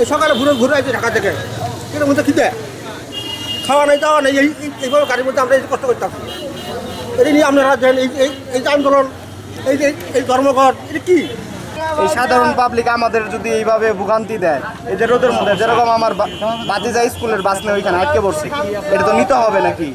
এই সকালে ঘুরে ঘুরে আসছে ঢাকা থেকে, এর মধ্যে খিদে খাওয়া নেই দাওয়া নেই, এইভাবে গাড়ির মধ্যে আমরা এই কষ্ট করতাম। এই নিয়ে আপনারা জানেন এই যে আন্দোলন, এই যে এই ধর্মঘট, এটা কি? এই সাধারণ পাবলিক আমাদের যদি এইভাবে ভোগান্তি দেয়, এই যে রোদের মধ্যে, যেরকম আমার বাতিজা স্কুলের বাস নিয়ে ওইখানে আটকে পড়ছে, এটা তো নিতে হবে নাকি?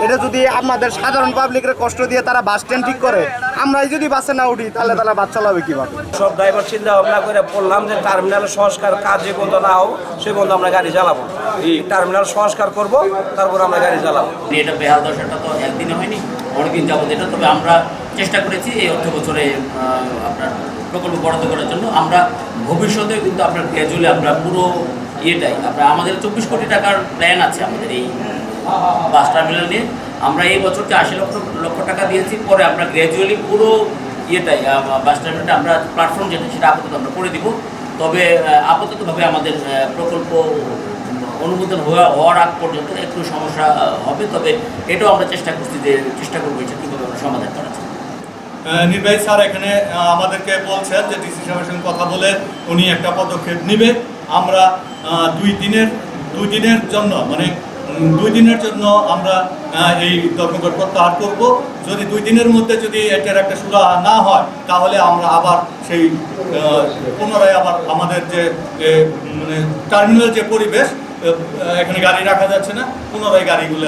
এটা যদি আমাদের সাধারণ পাবলিকের কষ্ট দিয়ে তারা বাস স্ট্যান্ড ঠিক করে, আমরাই যদি বাসে না উঠি তাহলে তারা বাস চালাবে কীভাবে? সব ড্রাইভার চিন্তা ভাবনা করে বললাম যে টার্মিনাল সংস্কার কাজ যে পর্যন্ত না হোক সে পর্যন্ত আমরা গাড়ি চালাবো। এই টার্মিনাল সংস্কার করব, তারপর আমরা গাড়ি চালাবো। এটা বেহাল দশাটা তো একদিনে হয়নি, অনেকদিন যাবত এটা। তবে আমরা চেষ্টা করেছি এই অর্থ বছরে আপনার প্রকল্প বরাদ্দ করার জন্য। আমরা ভবিষ্যতে কিন্তু আপনার গ্র্যাজুয়ালি আমরা পুরো ইয়েটাই আমাদের 24 কোটি টাকার প্ল্যান আছে আমাদের এই বাস টার্মিনাল নিয়ে। আমরা এই বছরকে 80 লক্ষ টাকা দিয়েছি। পরে আমরা গ্র্যাজুয়ালি পুরো ইয়েটাই বাস টার্মিনালটা আমরা প্ল্যাটফর্ম যেটা সেটা আপাতত আমরা করে দিব। তবে আপাততভাবে আমাদের প্রকল্প অনুমোদন হওয়ার আগ পর্যন্ত একটু সমস্যা হবে। তবে এটাও আমরা চেষ্টা করবো এটা কীভাবে আমরা সমাধান করা যায়। নির্বাহী স্যার এখানে আমাদেরকে বলছেন যে ডিসি সাহেবের সঙ্গে কথা বলে উনি একটা পদক্ষেপ নেবে। আমরা দুই দিনের জন্য মানে 2 দিনের জন্য আমরা এই ধর্মঘট প্রত্যাহার করব। যদি 2 দিনের মধ্যে যদি এটার একটা সুরা না হয়, তাহলে আমরা আবার সেই পুনরায় আবার আমাদের যে মানে টার্মিনাল যে পরিবেশ, এখানে গাড়ি রাখা যাচ্ছে না, পুনরায় গাড়িগুলো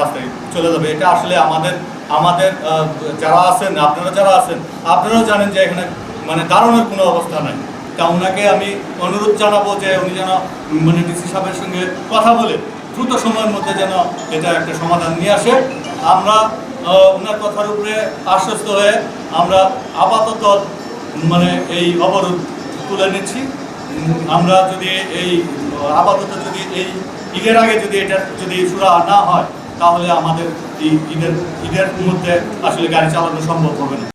রাস্তায় চলে যাবে। এটা আসলে আমাদের যারা আছেন, আপনারা যারা আছেন, আপনারাও জানেন যে এখানে মানে দাঁড়ানোর কোনো অবস্থা নাই। তা ওনাকে আমি অনুরোধ জানাবো যে উনি যেন মানে ডিসি সাহেবের সঙ্গে কথা বলে দ্রুত সময়ের মধ্যে যেন এটা একটা সমাধান নিয়ে আসে। আমরা ওনার কথার উপরে আশ্বস্ত হয়ে আমরা আপাতত মানে এই অবরোধ তুলে নিচ্ছি। আমরা যদি এই আপাতত যদি এই ঈদের আগে যদি এটা যদি সুরা না হয়, তাহলে আমাদের এই ঈদের মধ্যে আসলে গাড়ি চালানো সম্ভব হবে না।